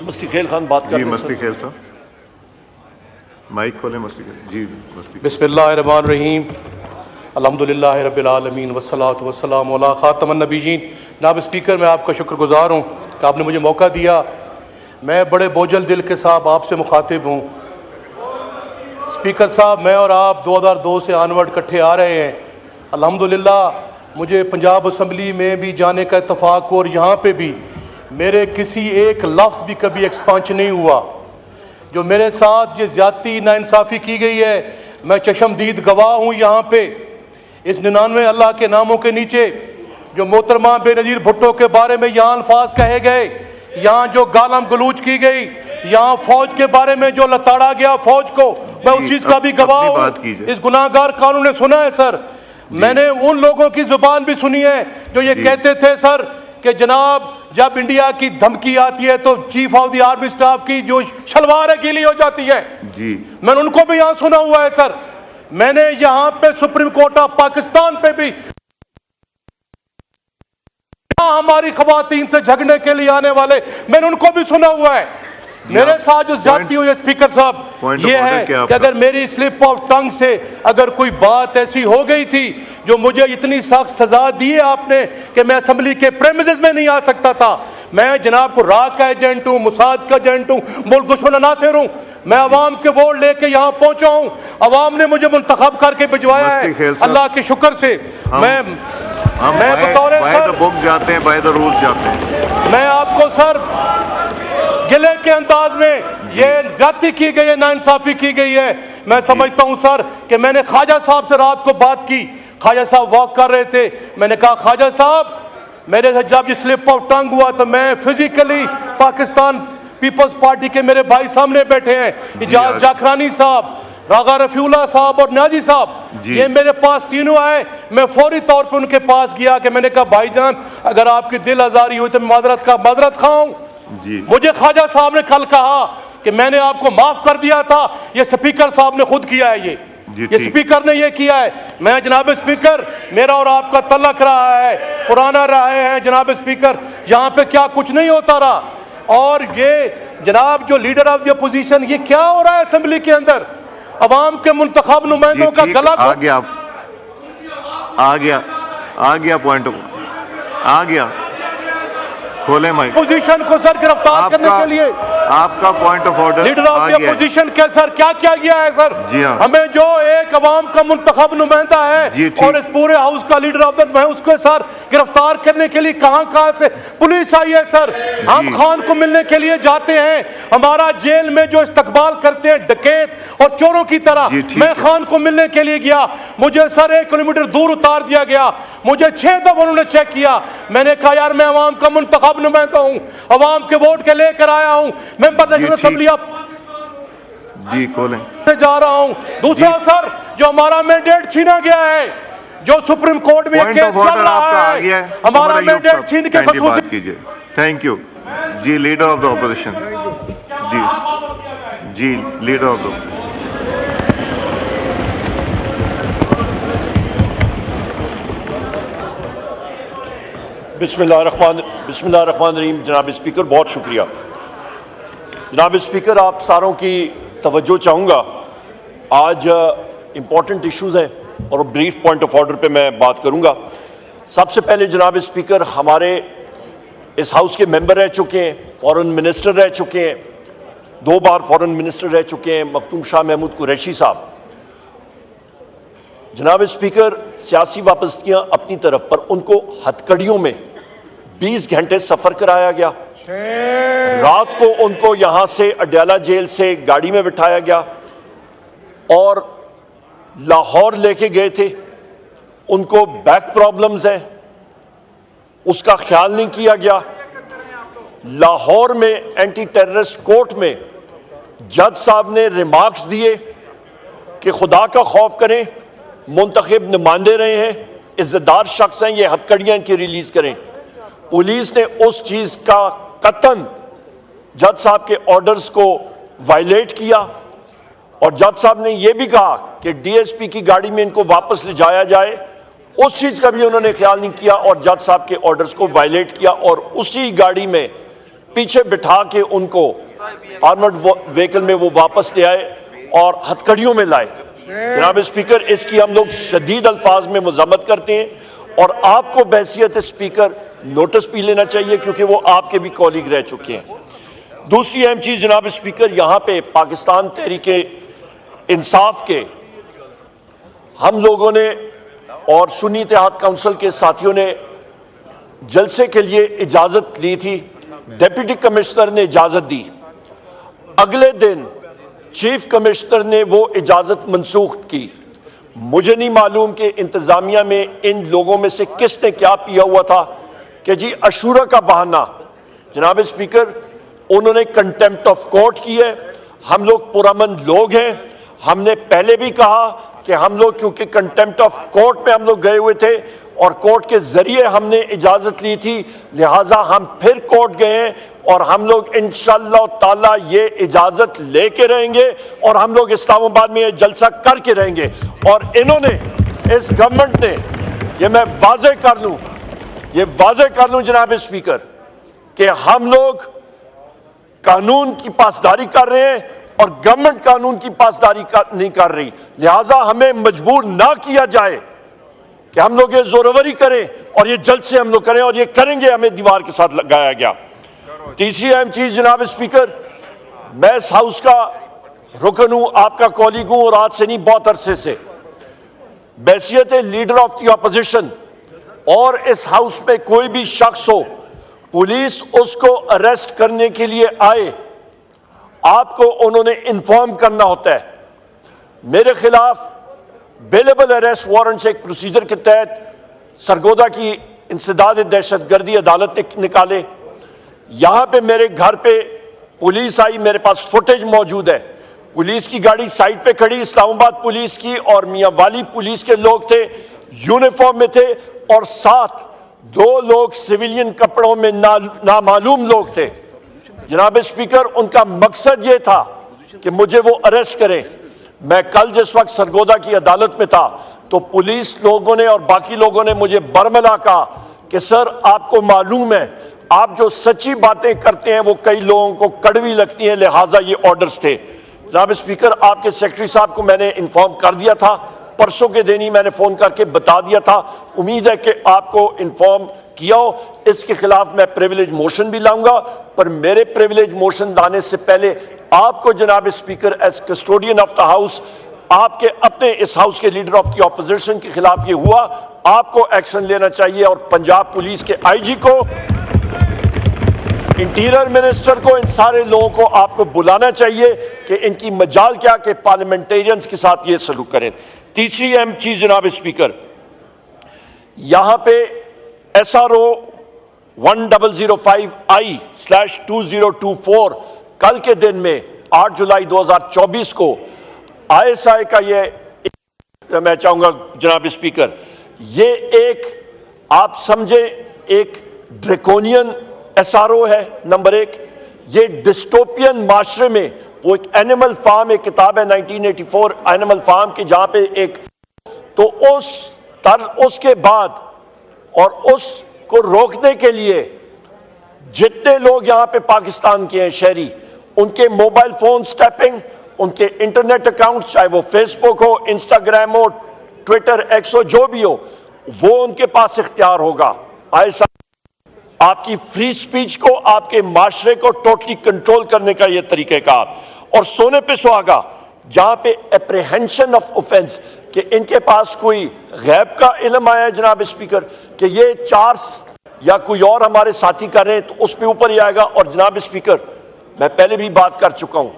मुफ्ती खेल खान बात कर रहे हैं। मुफ्ती खेल साहब माइक खोलें। मुफ्ती खेल जी। बिस्मिल्लाहिर्रहमानिर्रहीम अल्हम्दुलिल्लाहि रब्बिल आलमीन वस्सलातु वस्सलामु अला खातमन नबीयीन। जनाब स्पीकर, मैं आपका शुक्रगुजार हूँ कि आपने मुझे मौका दिया। मैं बड़े बोझल दिल के साथ आपसे मुखातिब हूँ। स्पीकर साहब, मैं और आप 2002 से आनवर्ड इकट्ठे आ रहे हैं। अल्हम्दुलिल्लाह मुझे पंजाब असम्बली में भी जाने का इत्तफाक हो और यहाँ पे भी मेरे किसी एक लफ्ज़ भी कभी एक्सपांशन नहीं हुआ। जो मेरे साथ ये ज़्यादती नाइंसाफ़ी की गई है, मैं चशमदीद गवाह हूँ। यहाँ पे इस 99 अल्लाह के नामों के नीचे जो मोहतरमा बेनज़ीर भुट्टो के बारे में यहाँ अल्फाज कहे गए, यहाँ जो गालम गलूच की गई, यहाँ फौज के बारे में जो लताड़ा गया फौज को, मैं उस चीज़ का भी गवाह हूँ। इस गुनाहगार कानून ने सुना है सर। मैंने उन लोगों की जुबान भी सुनी है जो ये कहते थे सर कि जनाब जब इंडिया की धमकी आती है तो chief of the army staff की जो शलवार है गीली हो जाती है जी। मैंने उनको भी यहाँ सुना हुआ है सर। मैंने यहाँ पे सुप्रीम कोर्ट ऑफ पाकिस्तान पे भी हमारी खवातीन से झगड़ने के लिए आने वाले, मैंने उनको भी सुना हुआ है। मेरे साथ जो जाती हुई स्पीकर साहब ये है कि अगर मेरी स्लिप ऑफ टंग से अगर कोई बात ऐसी हो गई थी जो मुझे इतनी सख्त सजा दी है आपने कि मैं असेंबली के प्रेमिसेस में नहीं आ सकता था। मैं जनाब को रात का एजेंट हूँ, मुसाद का एजेंट हूँ, मुल्क दुश्मन नासिर हूँ। मैं अवाम के वोट लेके यहाँ पहुँचा हूँ। अवाम ने मुझे मुंतखब करके भिजवाया है अल्लाह के शुक्र से। मैं बतौर जाते हैं बाय द रूल्स जाते हैं। मैं आपको सर गिले के अंदाज में ये जाति की गई है, नाइंसाफी की गई है। मैं समझता हूँ सर कि मैंने ख्वाजा साहब से रात को बात की। ख्वाजा साहब वॉक कर रहे थे। मैंने कहा ख्वाजा साहब मेरे से जब ये स्लिप ऑफ टंग हुआ तो मैं फिजिकली पाकिस्तान पीपल्स पार्टी के मेरे भाई सामने बैठे हैं, इजाज जाखरानी साहब, रागा रफीउल्लाह साहब और न्याजी साहब, ये मेरे पास तीनों आए। मैं फौरी तौर पे उनके पास गया कि मैंने कहा भाईजान अगर आपकी दिल आजारी हुई तो मैं माजरत खाऊं। मुझे ख्वाजा साहब ने कल कहा कि मैंने आपको माफ कर दिया था, ये स्पीकर साहब ने खुद किया है। ये स्पीकर ने ये किया है। मैं जनाब स्पीकर, मेरा और आपका तल्लक रहा है, पुराना रहा है जनाब स्पीकर। यहाँ पे क्या कुछ नहीं होता रहा। और ये जनाब जो लीडर ऑफ द अपोजिशन, ये क्या हो रहा है असेंबली के अंदर? अवाम के मुंतखब नुमाइंदों का गला आ गया पॉइंट आ गया। खोले माइक। पोजीशन को सर गिरफ्तार करने के लिए आपका point of order. Leader of the opposition के सर क्या क्या किया है सर? जी हाँ। हमें जो एक अवाम का मुंतखब नुमाइंदा है और इस पूरे हाउस का लीडर ऑफ द, मैं उसको सर गिरफ्तार करने के लिए कहां से पुलिस आई है सर? हम खान को मिलने के लिए जाते हैं, हमारा जेल में जो इस्तकबाल करते हैं डकैत और चोरों की तरह। मैं खान को मिलने के लिए गया, मुझे सर 1 किलोमीटर दूर उतार दिया गया। मुझे 6 दफा उन्होंने चेक किया। मैंने कहा यार मैं अवाम का मुंतखब नुमाइंदा हूं, अवाम के वोट के लेकर आया हूं, मेंबर नेशनल असेंबली जी खोलें जा रहा हूं। दूसरा सर जो हमारा मैंडेट छीना गया है, जो सुप्रीम कोर्ट में केस चल रहा है, हमारा मैंडेट छीन के बात कीजिए। Thank you ji. Leader of the opposition ji leader of the बिस्मिल्लाहिर्रहमानिर्रहीम। जनाब स्पीकर बहुत शुक्रिया। जनाब स्पीकर, आप सारों की तवज्जो चाहूँगा। आज इम्पॉर्टेंट इश्यूज़ हैं और ब्रीफ पॉइंट ऑफ ऑर्डर पे मैं बात करूँगा। सबसे पहले जनाब स्पीकर, हमारे इस हाउस के मेंबर रह चुके हैं, फॉरेन मिनिस्टर रह चुके हैं, 2 बार फॉरेन मिनिस्टर रह चुके हैं, मखदूम शाह महमूद कुरैशी साहब। जनाब स्पीकर, सियासी वापसियाँ अपनी तरफ पर उनको हथकड़ियों में 20 घंटे सफ़र कराया गया। रात को उनको यहाँ से अडयाला जेल से गाड़ी में बिठाया गया और लाहौर लेके गए थे। उनको बैक प्रॉब्लम्स हैं, उसका ख्याल नहीं किया गया। लाहौर में एंटी टेररिस्ट कोर्ट में जज साहब ने रिमार्क्स दिए कि खुदा का खौफ करें, मुंतखब नुमाइंदे रहे हैं, इज्जतदार शख्स हैं, ये हथकड़ियाँ इनकी रिलीज करें। पुलिस ने उस चीज़ का कतन जज साहब के ऑर्डर्स को वायलेट किया और जज साहब ने यह भी कहा कि डीएसपी की गाड़ी में इनको वापस ले जाया जाए। उस चीज़ का भी उन्होंने ख्याल नहीं किया और जज साहब के ऑर्डर्स को वायलेट किया और उसी गाड़ी में पीछे बिठा के उनको आर्मर्ड व्हीकल में वो वापस ले आए और हथकड़ियों में लाए। जनाब स्पीकर, इसकी हम लोग शदीद अल्फाज में मज़म्मत करते हैं और आपको बहैसियत स्पीकर नोटिस भी लेना चाहिए क्योंकि वो आपके भी कॉलीग रह चुके हैं। दूसरी अहम चीज जनाब स्पीकर, यहां पे पाकिस्तान तहरीके इंसाफ के हम लोगों ने और सुन्नी इत्तेहाद काउंसिल के साथियों ने जलसे के लिए इजाजत ली थी। डिप्टी कमिश्नर ने इजाजत दी, अगले दिन चीफ कमिश्नर ने वो इजाजत मनसूख की। मुझे नहीं मालूम कि इंतजामिया में इन लोगों में से किसने क्या पिया हुआ था कि जी अशूरा का बहाना। जनाब स्पीकर, उन्होंने कंटेम्प्ट ऑफ कोर्ट की है। हम लोग पुरअमन लोग हैं। हमने पहले भी कहा कि हम लोग क्योंकि कंटेम्प्ट ऑफ कोर्ट में हम लोग गए हुए थे और कोर्ट के जरिए हमने इजाजत ली थी, लिहाजा हम फिर कोर्ट गए हैं और हम लोग इंशाअल्लाह ताला ये इजाजत लेके रहेंगे और हम लोग इस्लामाबाद में ये जलसा करके रहेंगे। और इन्होंने, इस गवर्नमेंट ने, ये मैं वाज़ेह कर लूं जनाब स्पीकर कि हम लोग कानून की पासदारी कर रहे हैं और गवर्नमेंट कानून की पासदारी नहीं कर रही। लिहाजा हमें मजबूर ना किया जाए कि हम लोग ये जोरवरी करें और ये जल्द से हम लोग करें, और ये करेंगे, हमें दीवार के साथ लगाया गया। तीसरी अहम चीज जनाब स्पीकर, मैं इस हाउस का रुकन हूं, आपका कॉलीग हूं और आज से नहीं बहुत अरसे से। बैसियत लीडर ऑफ द अपोजिशन और इस हाउस में कोई भी शख्स हो, पुलिस उसको अरेस्ट करने के लिए आए, आपको उन्होंने इन्फॉर्म करना होता है। मेरे खिलाफ बेलेबल अरेस्ट वारंट से एक प्रोसीजर के तहत सरगोदा की इंसदाद दहशतगर्दी अदालत ने निकाले। यहां पे मेरे घर पे पुलिस आई, मेरे पास फुटेज मौजूद है। पुलिस की गाड़ी साइड पे खड़ी, इस्लामाबाद पुलिस की और मियां वाली पुलिस के लोग थे, यूनिफॉर्म में थे, और साथ 2 लोग सिविलियन कपड़ों में नामालूम लोग थे। जनाब स्पीकर, उनका मकसद ये था कि मुझे वो अरेस्ट करें। मैं कल जिस वक्त सरगोदा की अदालत में था तो पुलिस लोगों ने और बाकी लोगों ने मुझे बरमला कहा कि सर, आपको मालूम है आप जो सच्ची बातें करते हैं वो कई लोगों को कड़वी लगती हैं, लिहाजा ये ऑर्डर्स थे। जनाब स्पीकर, आपके सेक्रेटरी साहब को मैंने इन्फॉर्म कर दिया था, परसों के दिन ही मैंने फोन करके बता दिया था। उम्मीद है कि आपको इन्फॉर्म किया हो। इसके खिलाफ मैं प्रिविलेज मोशन भी लाऊंगा, पर मेरे प्रिविलेज मोशन लाने से पहले आपको जनाब speaker as custodian of the house, आपके अपने इस हाउस के लीडर ऑफ द ऑपोजिशन के खिलाफ ये हुआ, आपको एक्शन लेना चाहिए और पंजाब पुलिस के आईजी को, इंटीरियर मिनिस्टर को, इन सारे लोगों को आपको बुलाना चाहिए कि इनकी मजाल क्या कि पार्लियामेंटेरियंस के साथ ये सलूक करें। तीसरी अहम चीज जनाब स्पीकर, यहां पे SRO 1005I/2024 कल के दिन में 8 जुलाई 2024 को ISI का ये, मैं चाहूंगा जनाब स्पीकर, ये एक आप समझे एक ड्रैकोनियन SRO है। नंबर 1, ये डिस्टोपियन माशरे में, वो एक एनिमल फार्म, एक किताब है 1984 एनिमल फार्म की, जहां पे एक, तो उसके बाद और उसको रोकने के लिए जितने लोग यहां पे पाकिस्तान के हैं शहरी, उनके मोबाइल फोन टैपिंग, उनके इंटरनेट अकाउंट, चाहे वो फेसबुक हो, इंस्टाग्राम हो, ट्विटर, एक्स हो, जो भी हो, वो उनके पास इख्तियार होगा। ऐसा आपकी फ्री स्पीच को, आपके माशरे को टोटली कंट्रोल करने का यह तरीकेकार। और सोने पे सुहागा, जहां पे एप्रीहेंशन ऑफ ऑफेंस, कि इनके पास कोई गैब का इल्म आया है जनाब स्पीकर कि ये 4 या कोई और हमारे साथी कर रहे हैं, तो उस पे ऊपर ही आएगा। और जनाब स्पीकर, मैं पहले भी बात कर चुका हूं,